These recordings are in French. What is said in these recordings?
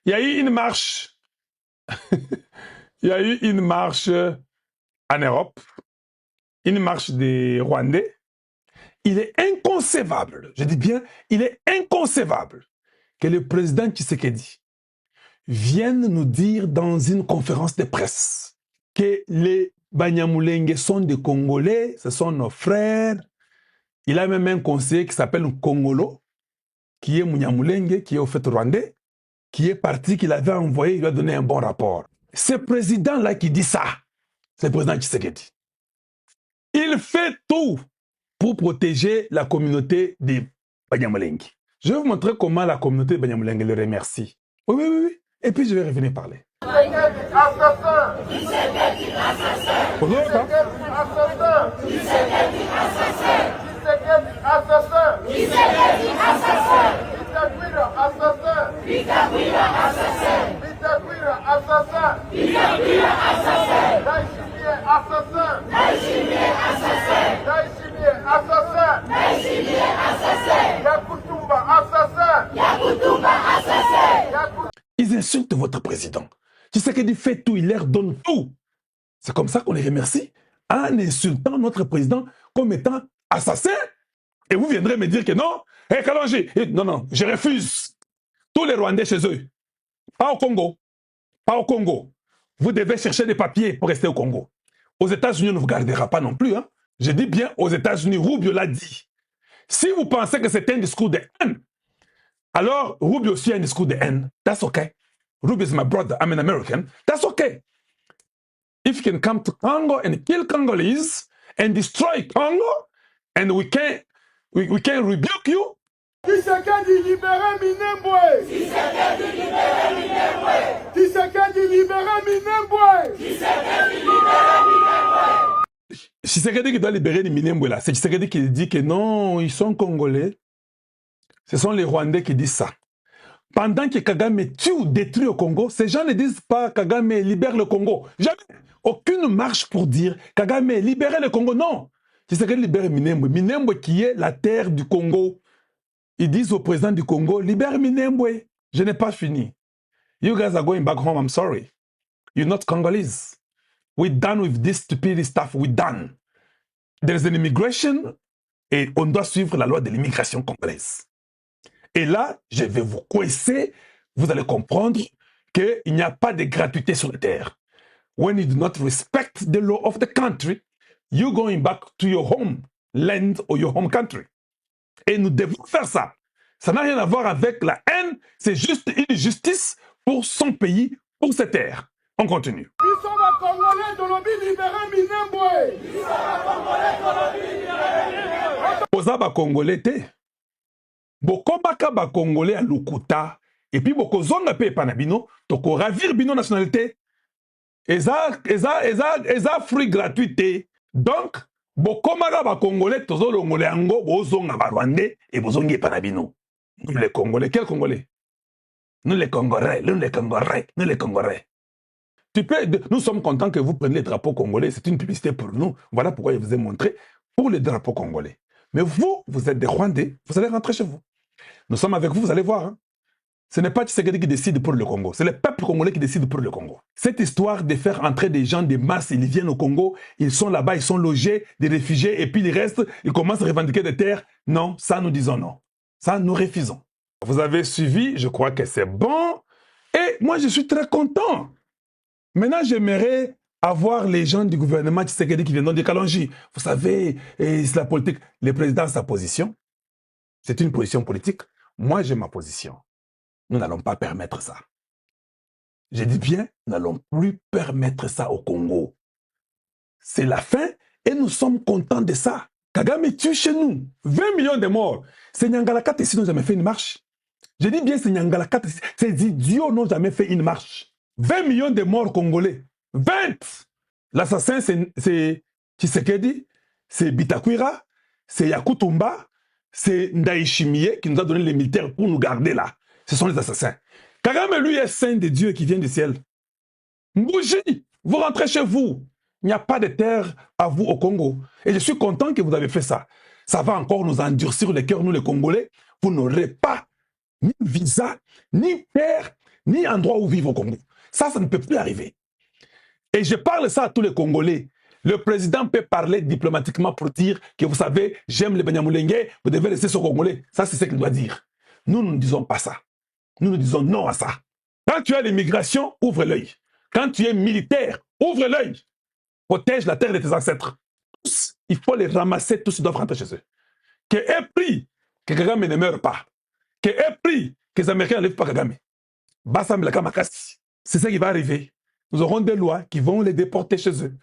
Il y a eu une marche. Il y a eu une marche en Europe, une marche des Rwandais. Il est inconcevable, je dis bien, il est inconcevable que le président Tshisekedi vienne nous dire dans une conférence de presse que les Banyamulenge sont des Congolais, ce sont nos frères. Il a même un conseiller qui s'appelle Kongolo, qui est Munyamulenge, qui est au fait rwandais, qui est parti, qu'il avait envoyé, il lui a donné un bon rapport. Ce président-là qui dit ça, c'est le président Tshisekedi. Il fait tout pour protéger la communauté des Banyamulenge. Je vais vous montrer comment la communauté de Banyamulenge le remercie. Oui, oui, oui, oui. Et puis je vais revenir parler. Assassin! Tshisekedi assassin! Tshisekedi assassin! Tshisekedi assassin! Bitakwira assassin! Bitakwira assassin! Bitakwira assassin! Bitakwira assassin! Daishimie assassin! Daishimie assassin! Daishimie assassin! Daishimie assassin! Yakutumba assassin! Yakutumba assassin! Ils insultent votre président. Tshisekedi fait tout, il leur donne tout. C'est comme ça qu'on les remercie, en insultant notre président comme étant assassin. Et vous viendrez me dire que non, hé Kalonji, non, non, je refuse. Tous les Rwandais chez eux, pas au Congo, pas au Congo. Vous devez chercher des papiers pour rester au Congo. Aux États-Unis, on ne vous gardera pas non plus. Hein. Je dis bien aux États-Unis, Rubio l'a dit. Si vous pensez que c'est un discours de haine, alors Rubio aussi a un discours de haine. That's okay. Rubio is my brother, I'm an American. That's okay. If you can come to Congo and kill Congolese and destroy Congo, and we can rebuke you. Tshisekedi libéré Minembwe! Tshisekedi libéré Minembwe! Tshisekedi libéré Minembwe! Tshisekedi libéré Minembwe! Tshisekedi qui doit libérer les Minembwe là, c'est Tshisekedi qui dit que non, ils sont Congolais. Ce sont les Rwandais qui disent ça. Pendant que Kagame tue ou détruit le Congo, ces gens ne disent pas Kagame libère le Congo. Jamais. Aucune marche pour dire Kagame libère le Congo. Non. Tshisekedi libère Minembwe. Minembwe qui est la terre du Congo. Ils disent au président du Congo, libère Minembwe. Je n'ai pas fini. You guys are going back home, I'm sorry. You're not Congolese. We're done with this stupid stuff. We're done. There's an immigration et on doit suivre la loi de l'immigration congolaise. Et là, je vais vous coincer. Vous allez comprendre qu'il n'y a pas de gratuité sur la terre. When you do not respect the law of the country, you're going back to your home land or your home country. Et nous devons faire ça. Ça n'a rien à voir avec la haine. C'est juste une justice pour son pays, pour ses terres. On continue. Ils sont les Congolais de l'Obi libéré Minembwe! Ils sont les Congolais de l'Obi libéré Minembwe! Posa ba Congolais te. Bokomaka ba Congolais à Lukuta. Et puis boko zonga pe panabino. Toko ravir bino nationalité. Eza fruit gratuité. Donc, bokomaka ba Congolais tozo longole ango bozonga ba Rwandais et bozongi panabino. Nous les Congolais. Quels Congolais? Nous les Congolais, nous les Congolais, nous les Congolais. Nous sommes contents que vous preniez les drapeaux congolais. C'est une publicité pour nous. Voilà pourquoi je vous ai montré pour les drapeaux congolais. Mais vous, vous êtes des Rwandais. Vous allez rentrer chez vous. Nous sommes avec vous, vous allez voir. Hein. Ce n'est pas Tshisekedi qui décide pour le Congo. C'est le peuple congolais qui décide pour le Congo. Cette histoire de faire entrer des gens de masse, ils viennent au Congo, ils sont là-bas, ils sont logés, des réfugiés, et puis ils restent, ils commencent à revendiquer des terres. Non, ça nous disons non. Ça nous refusons. Vous avez suivi, je crois que c'est bon. Et moi, je suis très content. Maintenant, j'aimerais avoir les gens du gouvernement Tshisekedi qui viennent dire Kalonji, vous savez, c'est la politique. Le président a sa position. C'est une position politique. Moi, j'ai ma position. Nous n'allons pas permettre ça. Je dis bien, nous n'allons plus permettre ça au Congo. C'est la fin et nous sommes contents de ça. Kagame tue chez nous. 20 millions de morts. Ces Nyangalaka ici n'ont jamais fait une marche. Je dis bien, ces Nyangalaka, ces idiots n'ont jamais fait une marche. 20 millions de morts congolais. 20! L'assassin, c'est Tshisekedi, c'est Bitakwira, c'est Yakutumba, c'est Ndaishimie qui nous a donné les militaires pour nous garder là. Ce sont les assassins. Kagame, lui, est saint de Dieu qui vient du ciel. Mbouji, vous rentrez chez vous. Il n'y a pas de terre à vous au Congo. Et je suis content que vous avez fait ça. Ça va encore nous endurcir le cœur, nous les Congolais. Vous n'aurez pas ni visa, ni terre, ni endroit où vivre au Congo. Ça ne peut plus arriver. Et je parle ça à tous les Congolais. Le président peut parler diplomatiquement pour dire que vous savez, j'aime les Banyamulenge, vous devez laisser ce Congolais. Ça, c'est ce qu'il doit dire. Nous ne disons pas ça. Nous disons non à ça. Quand tu as l'immigration, ouvre l'œil. Quand tu es militaire, ouvre l'œil. Protège la terre de tes ancêtres. Tous, il faut les ramasser, tous ils doivent rentrer chez eux. Que ait pris que Kagame ne meure pas. Que ait pris que les Américains n'enlèvent pas Kagame. Bassam Laka Makasi. C'est ça qui va arriver. Nous aurons des lois qui vont les déporter chez eux.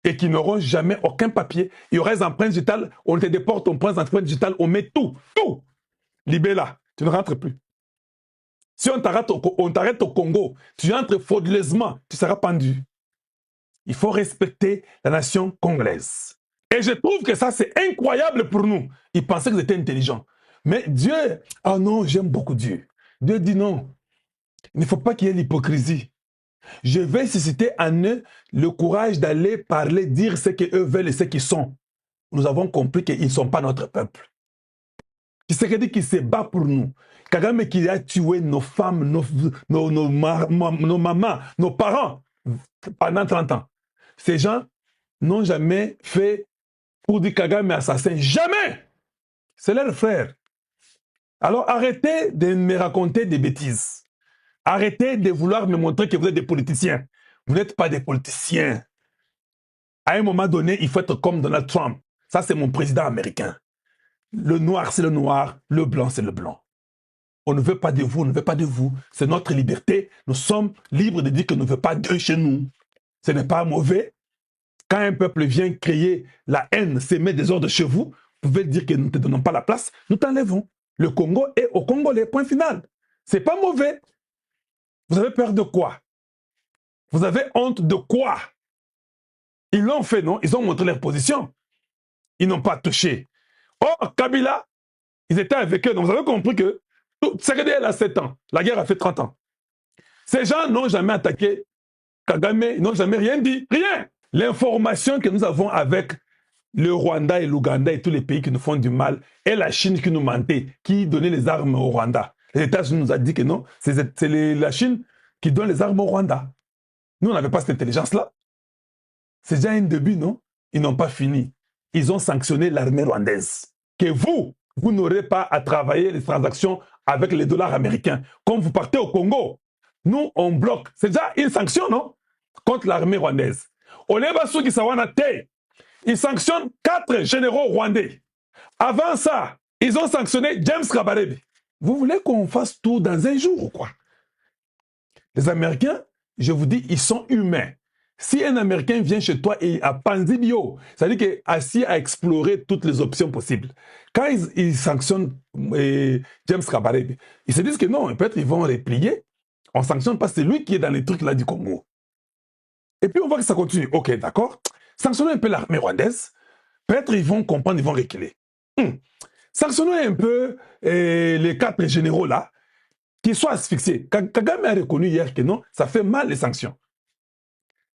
Et qui n'auront jamais aucun papier. Il y aura des empreintes digitales, on te déporte, on prend des empreintes digitales, on met tout. Libéla, tu ne rentres plus. Si on t'arrête au Congo, tu entres frauduleusement, tu seras pendu. Il faut respecter la nation congolaise. Et je trouve que ça, c'est incroyable pour nous. Ils pensaient qu'ils étaient intelligents. Mais Dieu, oh non, j'aime beaucoup Dieu. Dieu dit non. Il ne faut pas qu'il y ait l'hypocrisie. Je vais susciter en eux le courage d'aller parler, dire ce qu'eux veulent et ce qu'ils sont. Nous avons compris qu'ils ne sont pas notre peuple. Tshisekedi qui se bat pour nous. Kagame qui a tué nos femmes, nos mamans, nos parents pendant 30 ans. Ces gens n'ont jamais fait pour dire Kagame assassin. Jamais! C'est leur frère. Alors arrêtez de me raconter des bêtises. Arrêtez de vouloir me montrer que vous êtes des politiciens. Vous n'êtes pas des politiciens. À un moment donné, il faut être comme Donald Trump. Ça, c'est mon président américain. Le noir, c'est le noir. Le blanc, c'est le blanc. On ne veut pas de vous, on ne veut pas de vous. C'est notre liberté. Nous sommes libres de dire qu'on ne veut pas d'eux chez nous. Ce n'est pas mauvais. Quand un peuple vient créer la haine, s'aimer des ordres chez vous, vous pouvez dire que nous ne te donnons pas la place, nous t'enlèvons. Le Congo est au Congolais, point final. C'est pas mauvais. Vous avez peur de quoi? Vous avez honte de quoi? Ils l'ont fait, non? Ils ont montré leur position. Ils n'ont pas touché. Or, Kabila, ils étaient avec eux. Donc, vous avez compris que Tshisekedi a 7 ans. La guerre a fait 30 ans. Ces gens n'ont jamais attaqué Kagame, ils n'ont jamais rien dit. Rien. L'information que nous avons avec le Rwanda et l'Ouganda et tous les pays qui nous font du mal, et la Chine qui nous mentait, qui donnait les armes au Rwanda. Les États-Unis nous ont dit que non, c'est la Chine qui donne les armes au Rwanda. Nous, on n'avait pas cette intelligence-là. C'est déjà un début, non? Ils n'ont pas fini. Ils ont sanctionné l'armée rwandaise. Que vous n'aurez pas à travailler les transactions avec les dollars américains. Quand vous partez au Congo, nous, on bloque. C'est déjà une sanction, non? Contre l'armée rwandaise. Olebasuki Sawana Te, ils sanctionnent 4 généraux rwandais. Avant ça, ils ont sanctionné James Kabarebe. Vous voulez qu'on fasse tout dans un jour ou quoi? Les Américains, je vous dis, ils sont humains. Si un Américain vient chez toi et a Panzibio, ça veut dire qu'il assis à explorer toutes les options possibles. Quand ils sanctionnent James Kabarebe, ils se disent que non, peut-être ils vont replier. On ne sanctionne pas, c'est lui qui est dans les trucs là du Congo. Et puis on voit que ça continue. Ok, d'accord. Sanctionnons un peu l'armée rwandaise. Peut-être ils vont comprendre, ils vont reculer. Sanctionnons un peu les 4 généraux là, qu'ils soient asphyxiés. Kagame a reconnu hier que non, ça fait mal les sanctions.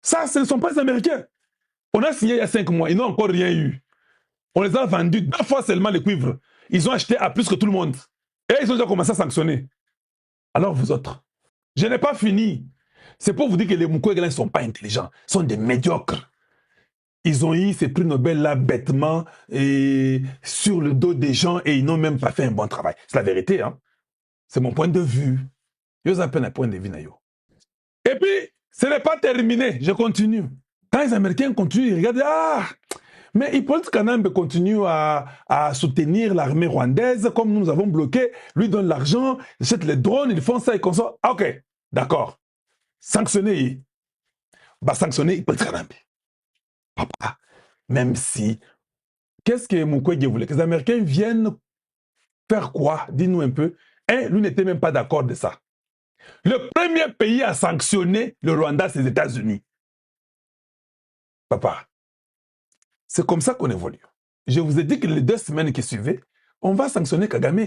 Ça, ce ne sont pas les Américains. On a signé il y a 5 mois, ils n'ont encore rien eu. On les a vendus 2 fois seulement les cuivres. Ils ont acheté à plus que tout le monde. Et ils ont déjà commencé à sanctionner. Alors vous autres, je n'ai pas fini. C'est pour vous dire que les Mukwege ne sont pas intelligents, ils sont des médiocres. Ils ont eu ces prix Nobel là bêtement et sur le dos des gens et ils n'ont même pas fait un bon travail. C'est la vérité, hein. C'est mon point de vue. Yo appelle un point de vue. Et puis, ce n'est pas terminé. Je continue. Quand les Américains continuent, ils regardent, mais Hippolyte Kanambe continue à soutenir l'armée rwandaise, comme nous avons bloqué, lui donne l'argent, ils achètent les drones, ils font ça, ils consomment. Ah, ok, d'accord. Sanctionner, sanctionner Hippolyte Kanambe. Papa, même si, qu'est-ce que Mukwege voulait? Que les Américains viennent faire quoi? Dis-nous un peu. Lui n'était même pas d'accord de ça. Le premier pays à sanctionner le Rwanda, c'est les États-Unis. Papa, c'est comme ça qu'on évolue. Je vous ai dit que les 2 semaines qui suivaient, on va sanctionner Kagame.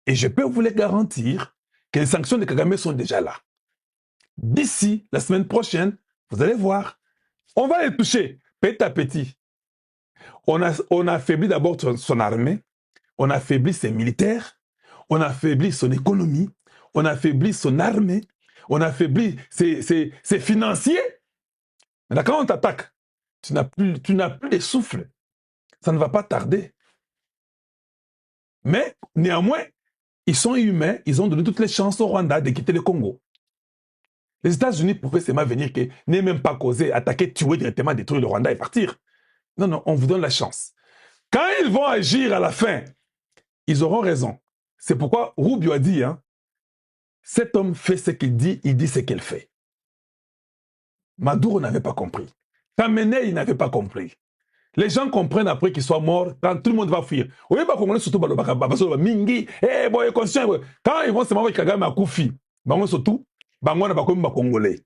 Et je peux vous les garantir que les sanctions de Kagame sont déjà là. D'ici la semaine prochaine, vous allez voir, on va les toucher petit à petit. On a affaibli d'abord son armée, on a affaibli ses militaires, on a affaibli son économie, on affaiblit son armée, on affaiblit ses financiers. Mais quand on t'attaque, tu n'as plus de souffle. Ça ne va pas tarder. Mais néanmoins, ils sont humains, ils ont donné toutes les chances au Rwanda de quitter le Congo. Les États-Unis pouvaient seulement venir, n'est même pas causé, attaquer, tuer directement, détruire le Rwanda et partir. Non, non, on vous donne la chance. Quand ils vont agir à la fin, ils auront raison. C'est pourquoi Rubio a dit, hein, cet homme fait ce qu'il dit, il dit ce qu'il fait. Maduro n'avait pas compris. Khamenei, il n'avait pas compris. Les gens comprennent après qu'il soit mort, quand tout le monde va fuir. Oui, bah, Congolais, surtout, Mingi, eh, boy, conscient. Quand ils vont se marier avec Kagame à Koufi, bah, surtout, bah, on va comme Congolais.